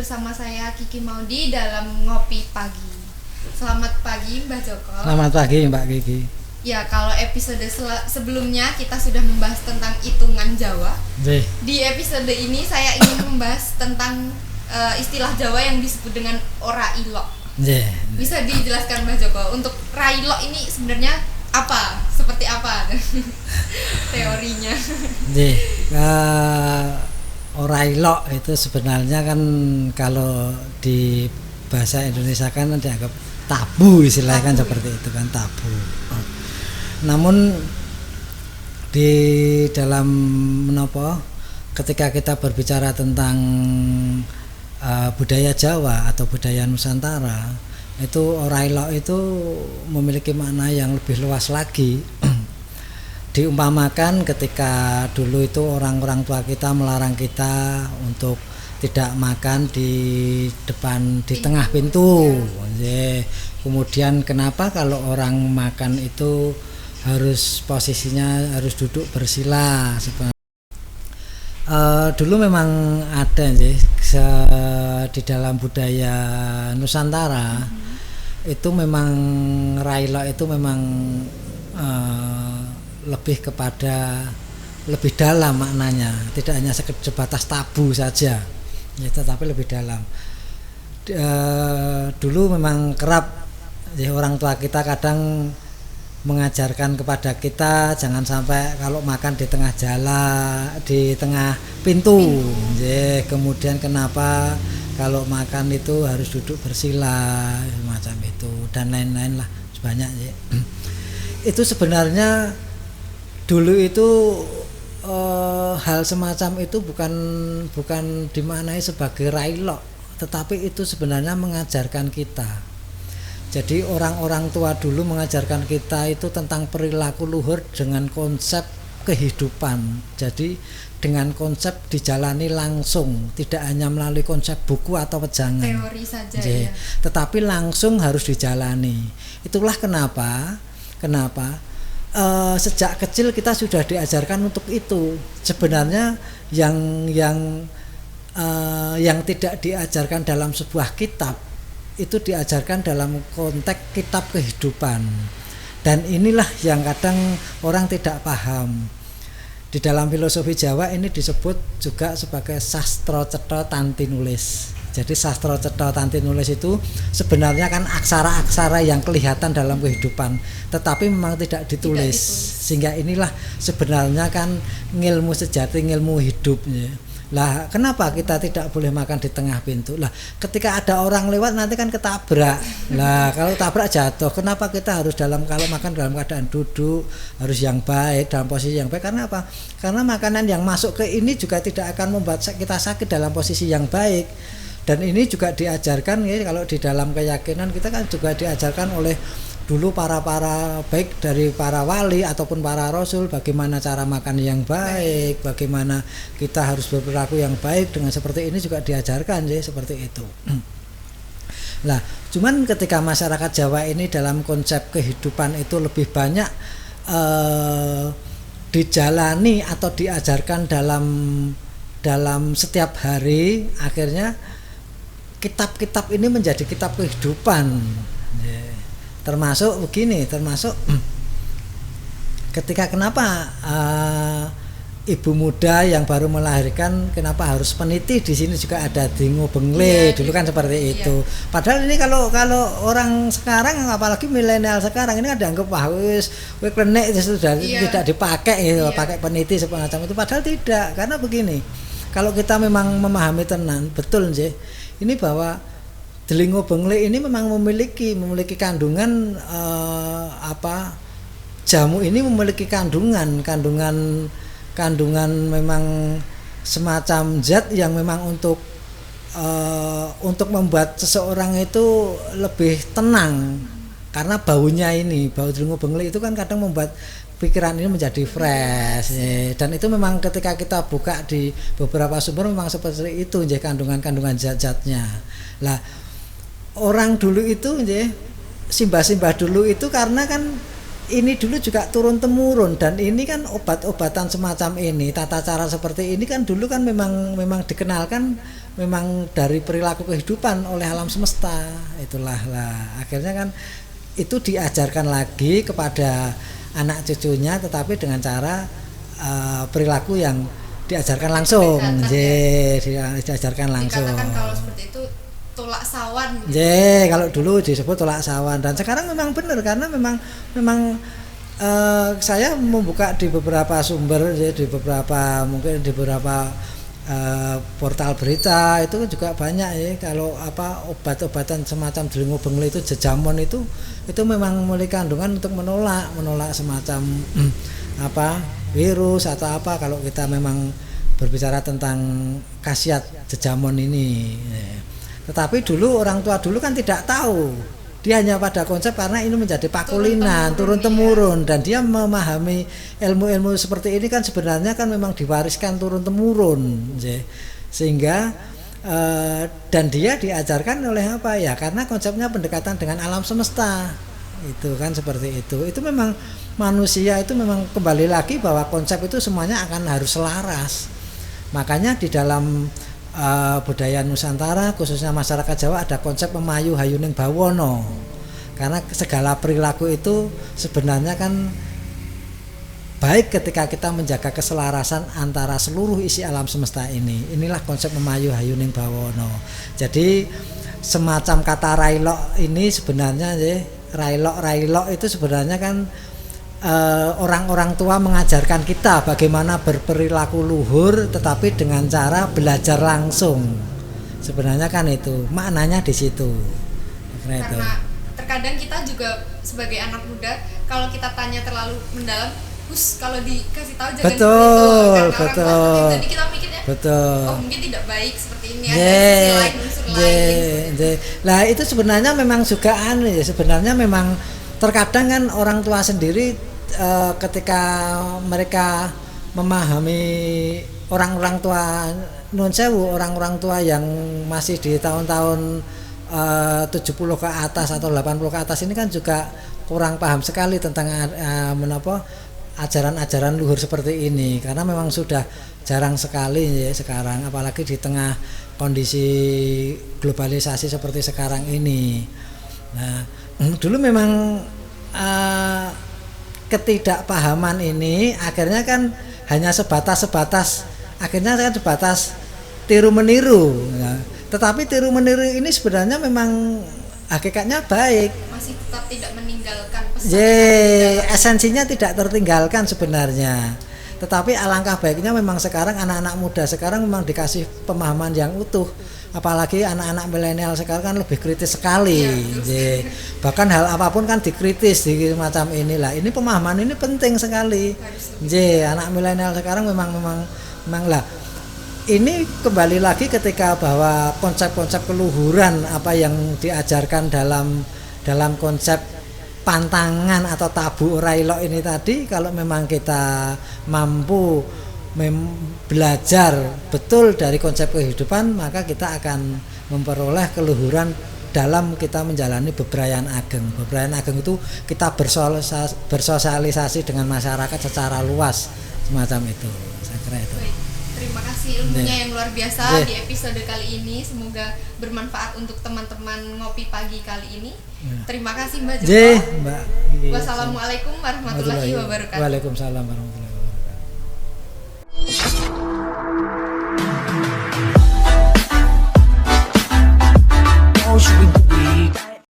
bersama saya Kiki Maudi dalam Ngopi Pagi. Selamat pagi Mbak Joko. Selamat pagi Mbak Kiki. Ya, kalau episode sebelumnya kita sudah membahas tentang hitungan Jawa. Di episode ini saya ingin membahas tentang istilah Jawa yang disebut dengan orailo. Bisa dijelaskan Mbak Joko, untuk railo ini sebenarnya apa? Seperti apa teorinya? Orailo itu sebenarnya kan kalau di bahasa Indonesia kan dianggap tabu, istilahnya kan seperti itu kan, tabu. Namun di dalam ketika kita berbicara tentang budaya Jawa atau budaya Nusantara, itu orailo itu memiliki makna yang lebih luas lagi. Diumpamakan ketika dulu itu orang-orang tua kita melarang kita untuk tidak makan di depan, di tengah pintu. Kemudian kenapa kalau orang makan itu harus posisinya harus duduk bersila. Dulu memang ada di dalam budaya Nusantara itu memang railo itu memang lebih kepada lebih dalam maknanya, tidak hanya sebatas tabu saja, tetapi lebih dalam. Dulu memang kerap orang tua kita kadang mengajarkan kepada kita jangan sampai kalau makan di tengah jalan, di tengah pintu. Kemudian kenapa kalau makan itu harus duduk bersila, semacam itu dan lain-lain lah, banyak. Itu sebenarnya dulu itu hal semacam itu bukan dimaknai sebagai railo, tetapi itu sebenarnya mengajarkan kita. Jadi orang-orang tua dulu mengajarkan kita itu tentang perilaku luhur dengan konsep kehidupan. Jadi dengan konsep dijalani langsung, tidak hanya melalui konsep buku atau wejangan. Teori saja ya. Tetapi langsung harus dijalani. Itulah kenapa sejak kecil kita sudah diajarkan untuk itu. Sebenarnya yang tidak diajarkan dalam sebuah kitab itu diajarkan dalam konteks kitab kehidupan, dan inilah yang kadang orang tidak paham. Di dalam filosofi Jawa ini disebut juga sebagai sastra cetha tanti nulis. Jadi sastra cetha tanti nulis itu sebenarnya kan aksara-aksara yang kelihatan dalam kehidupan, tetapi memang tidak ditulis. Sehingga inilah sebenarnya kan ilmu sejati, ilmu hidupnya. Lah kenapa kita tidak boleh makan di tengah pintu? Lah ketika ada orang lewat nanti kan ketabrak. Lah kalau tabrak jatuh, kenapa kita harus kalau makan dalam keadaan duduk, harus yang baik, dalam posisi yang baik? Karena apa? Karena makanan yang masuk ke ini juga tidak akan membuat kita sakit dalam posisi yang baik. Dan ini juga diajarkan kalau di dalam keyakinan kita kan juga diajarkan oleh dulu para baik dari para wali ataupun para rasul, bagaimana cara makan yang baik, bagaimana kita harus berperilaku yang baik dengan seperti ini juga diajarkan seperti itu. Nah, cuman ketika masyarakat Jawa ini dalam konsep kehidupan itu lebih banyak dijalani atau diajarkan dalam setiap hari, akhirnya kitab-kitab ini menjadi kitab kehidupan. Termasuk ketika kenapa ibu muda yang baru melahirkan kenapa harus peniti, di sini juga ada dingo bengle, dulu kan seperti itu. Padahal ini kalau orang sekarang, apalagi milenial sekarang ini kan dianggap wis klenik sudah tidak dipakai pakai peniti semacam itu, padahal tidak. Karena begini, kalau kita memang memahami tenan betul ini bahwa delingo bengle ini memang memiliki kandungan jamu ini memiliki kandungan memang semacam zat yang memang untuk membuat seseorang itu lebih tenang, karena bau delingo bengle itu kan kadang membuat pikiran ini menjadi fresh. Dan itu memang ketika kita buka di beberapa sumber memang seperti itu kandungan zat-zatnya. Lah orang dulu itu simbah-simbah dulu itu karena kan ini dulu juga turun temurun, dan ini kan obat-obatan semacam ini, tata cara seperti ini kan dulu kan memang dikenalkan memang dari perilaku kehidupan oleh alam semesta. Itulah lah akhirnya kan itu diajarkan lagi kepada anak cucunya, tetapi dengan cara perilaku yang diajarkan langsung. Diajarkan langsung. Dikatakan kalau seperti itu tolak sawan gitu. Kalau dulu disebut tolak sawan, dan sekarang memang benar karena memang saya membuka di beberapa sumber, di beberapa mungkin di beberapa portal berita itu juga banyak ya, kalau obat-obatan semacam delingo bengle itu jejamon itu memang memiliki kandungan untuk menolak semacam virus atau apa, kalau kita memang berbicara tentang khasiat jejamon ini. Tetapi dulu orang tua dulu kan tidak tahu, dia hanya pada konsep karena ini menjadi pakulinan turun temurun, dan dia memahami ilmu-ilmu seperti ini kan sebenarnya kan memang diwariskan turun temurun, sehingga dan dia diajarkan oleh apa ya, karena konsepnya pendekatan dengan alam semesta itu kan seperti itu memang manusia itu memang kembali lagi bahwa konsep itu semuanya akan harus selaras. Makanya di dalam budaya Nusantara khususnya masyarakat Jawa ada konsep memayu hayuning bawono, karena segala perilaku itu sebenarnya kan baik ketika kita menjaga keselarasan antara seluruh isi alam semesta ini. Inilah konsep memayu hayuning bawono. Jadi semacam kata railok ini sebenarnya railok itu sebenarnya kan orang-orang tua mengajarkan kita bagaimana berperilaku luhur, tetapi dengan cara belajar langsung. Sebenarnya kan itu maknanya di situ. Karena terkadang kita juga sebagai anak muda, kalau kita tanya terlalu mendalam, kalau dikasih tahu jangan betul. Jadi kita mikirnya, mungkin tidak baik seperti ini, ada unsur lain. Lah itu sebenarnya memang juga sebenarnya memang terkadang kan orang tua sendiri ketika mereka memahami orang-orang tua nun sewu, orang-orang tua yang masih di tahun-tahun 70 ke atas atau 80 ke atas ini kan juga kurang paham sekali tentang ajaran-ajaran luhur seperti ini, karena memang sudah jarang sekali ya sekarang, apalagi di tengah kondisi globalisasi seperti sekarang ini. Nah, dulu memang ketidakpahaman ini akhirnya kan hanya sebatas tiru meniru. Nah, tetapi tiru meniru ini sebenarnya memang hakikatnya baik. Masih tetap tidak meninggalkan pesan. Esensinya tidak tertinggalkan sebenarnya. Tetapi alangkah baiknya memang sekarang anak-anak muda sekarang memang dikasih pemahaman yang utuh. Apalagi anak-anak milenial sekarang kan lebih kritis sekali. Bahkan hal apapun kan dikritis di macam inilah. Ini pemahaman ini penting sekali. Anak milenial sekarang memang lah. Ini kembali lagi ketika bahwa konsep-konsep keluhuran apa yang diajarkan dalam konsep pantangan atau tabu railok ini tadi, kalau memang kita mampu belajar betul dari konsep kehidupan, maka kita akan memperoleh keluhuran dalam kita menjalani bebrayan ageng. Bebrayan ageng itu kita bersosialisasi dengan masyarakat secara luas, semacam itu. Saya kira itu. Baik, terima kasih ilmunya yang luar biasa di episode kali ini. Semoga bermanfaat untuk teman-teman ngopi pagi kali ini. Terima kasih Mbak Joko. Mbak. Wassalamualaikum warahmatullahi wabarakatuh. Waalaikumsalam warahmatullahi wabarakatuh.